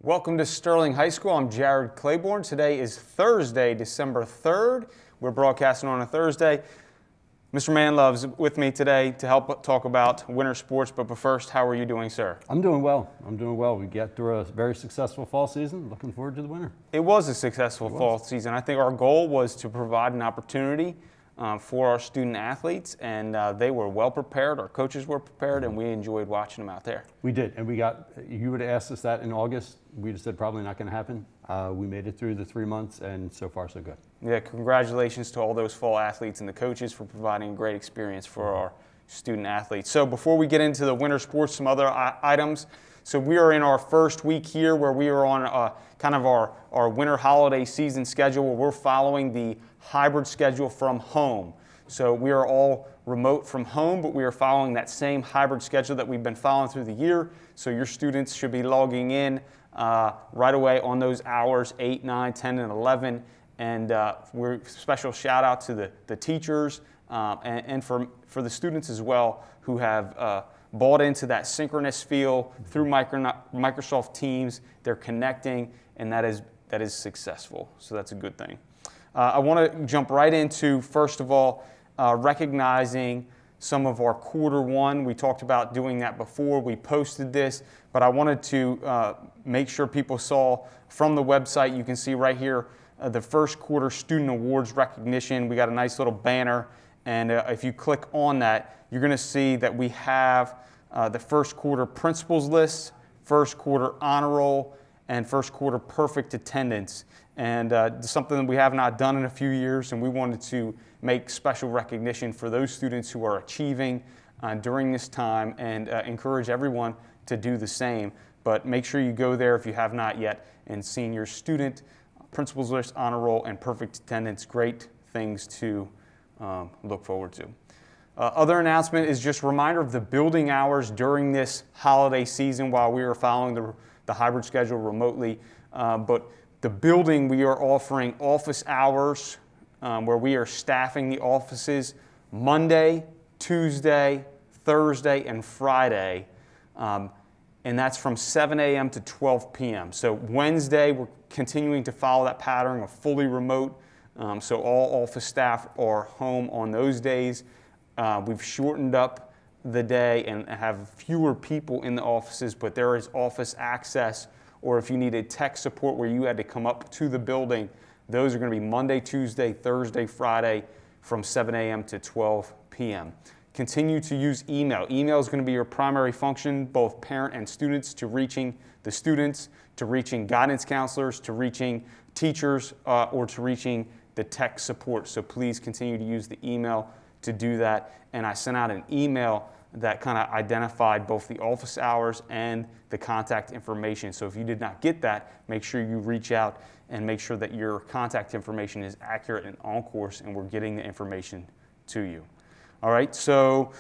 Welcome to Sterling High School. I'm Jarod Claybourn. Today is Thursday, December 3rd. We're broadcasting on a Thursday. Mr. Manlove's with me today to help talk about winter sports. But first, how are you doing, sir? I'm doing well. We got through a very successful fall season. Looking forward to the winter. It was a successful fall season. I think our goal was to provide an opportunity for our student athletes, and they were well prepared. Our coaches were prepared, and we enjoyed watching them out there. We did, and you would have asked us that in August. We just said probably not going to happen. We made it through the 3 months, and so far so good. Yeah, congratulations to all those fall athletes and the coaches for providing a great experience for our student athletes. So before we get into the winter sports, some other items. So we are in our first week here where we are on kind of our winter holiday season schedule where we're following the hybrid schedule from home. So we are all remote from home, but we are following that same hybrid schedule that we've been following through the year. So your students should be logging in right away on those hours, 8, 9, 10, and 11. And we're special shout out to the teachers and for the students as well who have bought into that synchronous feel through Microsoft Teams. They're connecting, and that is successful. So that's a good thing. I want to jump right into, first of all, recognizing some of our quarter one. We talked about doing that before. We posted this, but I wanted to make sure people saw from the website. You can see right here the first quarter student awards recognition. We got a nice little banner, and if you click on that, you're going to see that we have the first quarter principals list, first quarter honor roll, and first quarter perfect attendance. And something that we have not done in a few years, and we wanted to make special recognition for those students who are achieving during this time and encourage everyone to do the same. But make sure you go there if you have not yet and seen your student principals list, honor roll, and perfect attendance. Great things to look forward to. Other announcement is just a reminder of the building hours during this holiday season while we are following the hybrid schedule remotely. But the building, we are offering office hours where we are staffing the offices Monday, Tuesday, Thursday, and Friday. And that's from 7 a.m. to 12 p.m. So Wednesday, we're continuing to follow that pattern of fully remote. So all office staff are home on those days. We've shortened up the day and have fewer people in the offices, but there is office access, or if you needed tech support where you had to come up to the building, those are going to be Monday, Tuesday, Thursday, Friday from 7 a.m. to 12 p.m. Continue to use email. Email is going to be your primary function, both parent and students, to reaching the students, to reaching guidance counselors, to reaching teachers, or to reaching the tech support. So please continue to use the email to do that. And I sent out an email that kind of identified both the office hours and the contact information. So if you did not get that, make sure you reach out and make sure that your contact information is accurate and on course, and we're getting the information to you. All right, so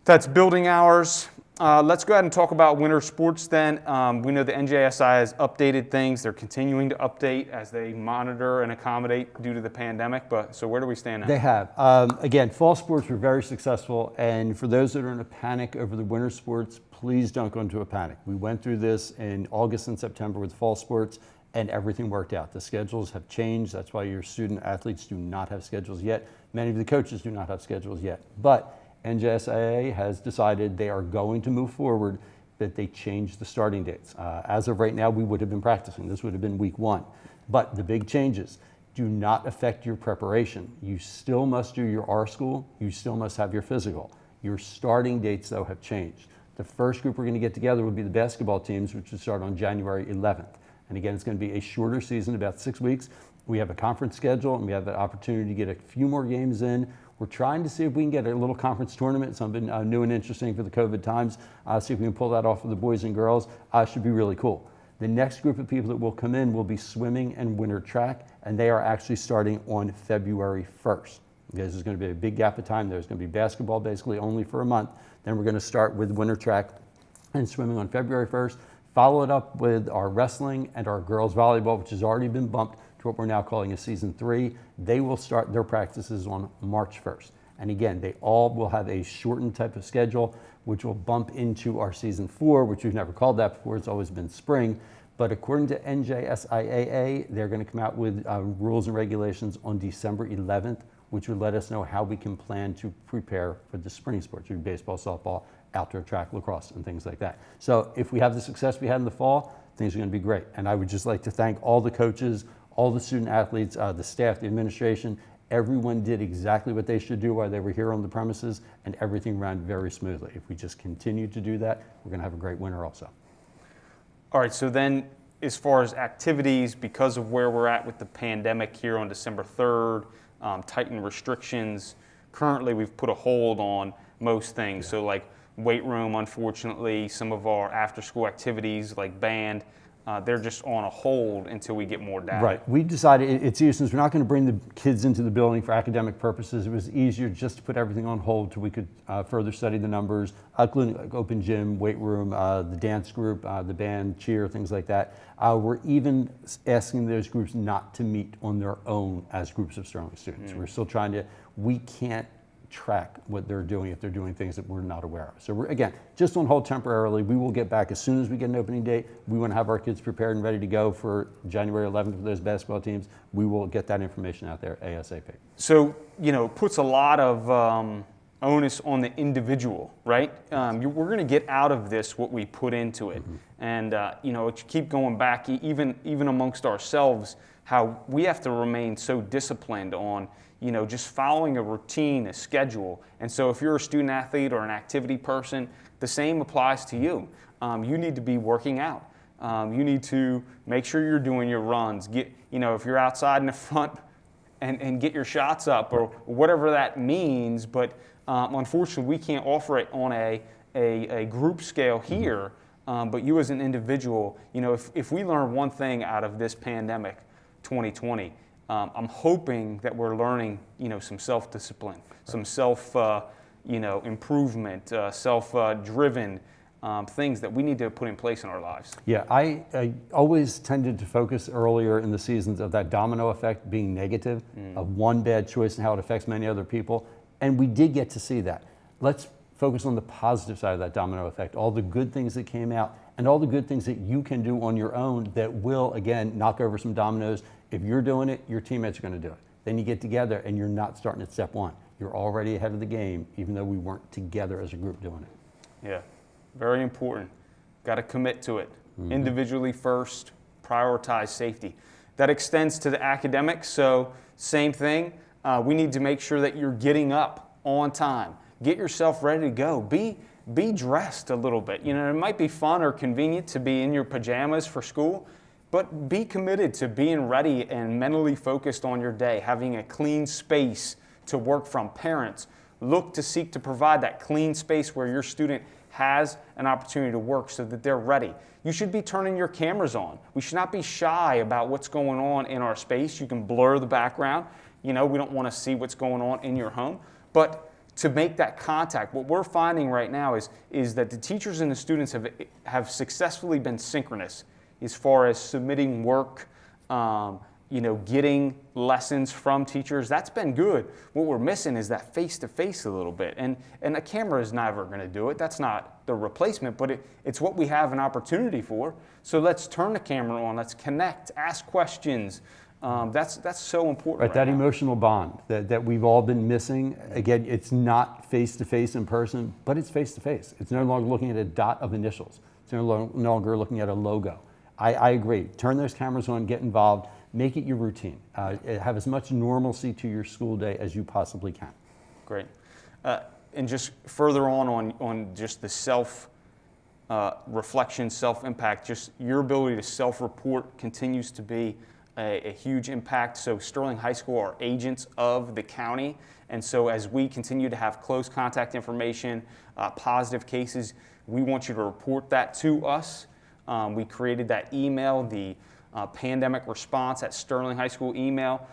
that's building hours. Let's go ahead and talk about winter sports then. We know the NJSI has updated things. They're continuing to update as they monitor and accommodate due to the pandemic. So where do we stand now? They have. Again, fall sports were very successful. And for those that are in a panic over the winter sports, please don't go into a panic. We went through this in August and September with fall sports, and everything worked out. The schedules have changed. That's why your student athletes do not have schedules yet. Many of the coaches do not have schedules yet. But NJSIA has decided they are going to move forward, that they change the starting dates. As of right now, we would have been practicing. This would have been week 1. But the big changes do not affect your preparation. You still must do your R school. You still must have your physical. Your starting dates, though, have changed. The first group we're going to get together will be the basketball teams, which will start on January 11th. And again, it's going to be a shorter season, about 6 weeks. We have a conference schedule, and we have the opportunity to get a few more games in. We're trying to see if we can get a little conference tournament, something new and interesting for the COVID times. See if we can pull that off for the boys and girls. Should be really cool. The next group of people that will come in will be swimming and winter track, and they are actually starting on February 1st. This is going to be a big gap of time. There's going to be basketball basically only for a month. Then we're going to start with winter track and swimming on February 1st. Follow it up with our wrestling and our girls volleyball, which has already been bumped to what we're now calling a season 3. They will start their practices on March 1st. And again, they all will have a shortened type of schedule, which will bump into our season 4, which we've never called that before. It's always been spring. But according to NJSIAA, they're going to come out with rules and regulations on December 11th, which would let us know how we can plan to prepare for the spring sports, baseball, softball, outdoor track, lacrosse, and things like that. So if we have the success we had in the fall, things are going to be great. And I would just like to thank all the coaches, all the student athletes, the staff, the administration. Everyone did exactly what they should do while they were here on the premises, and everything ran very smoothly. If we just continue to do that, we're going to have a great winter also. All right, so then as far as activities, because of where we're at with the pandemic here on December 3rd, tightened restrictions, currently we've put a hold on most things. So like weight room, unfortunately, some of our after-school activities like band, they're just on a hold until we get more data. Right. We decided it's easier, since we're not going to bring the kids into the building for academic purposes, it was easier just to put everything on hold till we could further study the numbers, including like open gym, weight room, the dance group, the band, cheer, things like that. We're even asking those groups not to meet on their own as groups of Sterling students. We're still trying to, we can't track what they're doing if they're doing things that we're not aware of. So we're, again, just on hold temporarily. We will get back as soon as we get an opening date. We want to have our kids prepared and ready to go for January 11th for those basketball teams. We will get that information out there ASAP. So, it puts a lot of onus on the individual, right? We're going to get out of this what we put into it. And, keep going back, even amongst ourselves, how we have to remain so disciplined on just following a routine, a schedule. And so if you're a student athlete or an activity person, the same applies to you. You need to be working out. You need to make sure you're doing your runs. If you're outside in the front and get your shots up or whatever that means. But unfortunately, we can't offer it on a group scale here. But you as an individual, if we learn one thing out of this pandemic, 2020, I'm hoping that we're learning, some self-discipline, some improvement, self-driven things that we need to put in place in our lives. Yeah, I always tended to focus earlier in the seasons of that domino effect being negative, of one bad choice and how it affects many other people. And we did get to see that. Let's focus on the positive side of that domino effect, all the good things that came out and all the good things that you can do on your own that will, again, knock over some dominoes. If you're doing it, your teammates are going to do it. Then you get together and you're not starting at step one. You're already ahead of the game, even though we weren't together as a group doing it. Yeah, very important. Got to commit to it. Individually first, prioritize safety. That extends to the academics, so same thing. We need to make sure that you're getting up on time. Get yourself ready to go. Be dressed a little bit. It might be fun or convenient to be in your pajamas for school, but be committed to being ready and mentally focused on your day, having a clean space to work from. Parents, look to seek to provide that clean space where your student has an opportunity to work so that they're ready. You should be turning your cameras on. We should not be shy about what's going on in our space. You can blur the background. We don't want to see what's going on in your home. But to make that contact, what we're finding right now is that the teachers and the students have successfully been synchronous as far as submitting work, getting lessons from teachers. That's been good. What we're missing is that face-to-face a little bit. And a camera is never going to do it. That's not the replacement, but it's what we have an opportunity for. So let's turn the camera on. Let's connect, ask questions. That's so important. Right, that now. Emotional bond that we've all been missing. Again, it's not face-to-face in person, but it's face-to-face. It's no longer looking at a dot of initials. It's no longer looking at a logo. I agree. Turn those cameras on, get involved, make it your routine. Have as much normalcy to your school day as you possibly can. Great. And just further on just the self-reflection, self-impact, just your ability to self-report continues to be a huge impact. So Sterling High School are agents of the county. And so as we continue to have close contact information, positive cases, we want you to report that to us. We created that email, the pandemic response at Sterling High School email,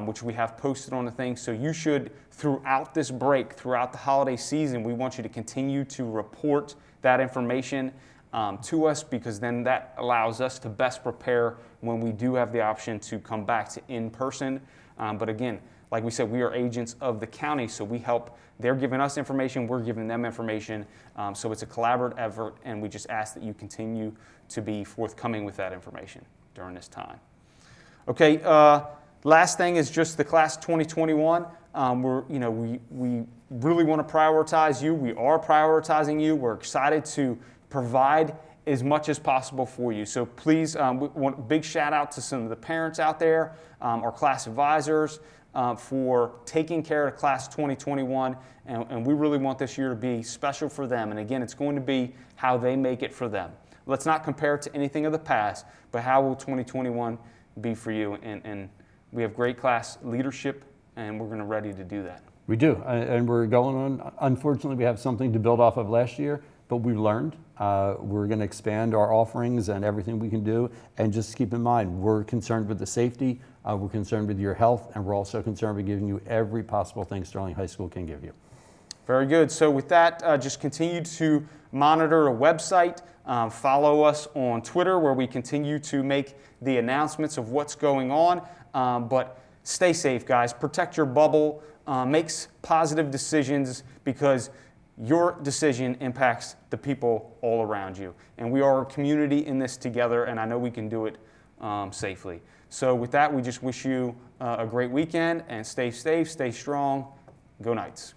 which we have posted on the thing. So you should, throughout this break, throughout the holiday season, we want you to continue to report that information to us, because then that allows us to best prepare when we do have the option to come back to in person. But again, like we said, we are agents of the county, so we help. They're giving us information, we're giving them information. So it's a collaborative effort, and we just ask that you continue to be forthcoming with that information during this time. Okay, last thing is just the class 2021. We really want to prioritize you. We are prioritizing you. We're excited to provide as much as possible for you. So please, we want a big shout out to some of the parents out there, our class advisors, for taking care of class 2021. And we really want this year to be special for them. And again, it's going to be how they make it for them. Let's not compare it to anything of the past, but how will 2021 be for you? And we have great class leadership, and we're going to ready to do that. We do, and we're going on. Unfortunately, we have something to build off of last year, but we learned. We're going to expand our offerings and everything we can do. And just keep in mind, we're concerned with the safety, we're concerned with your health, and we're also concerned with giving you every possible thing Sterling High School can give you. Very good. So with that, just continue to monitor a website. Follow us on Twitter, where we continue to make the announcements of what's going on. But stay safe, guys. Protect your bubble. Make positive decisions, because your decision impacts the people all around you. And we are a community in this together, and I know we can do it safely. So with that, we just wish you a great weekend, and stay safe, stay strong. Go Knights.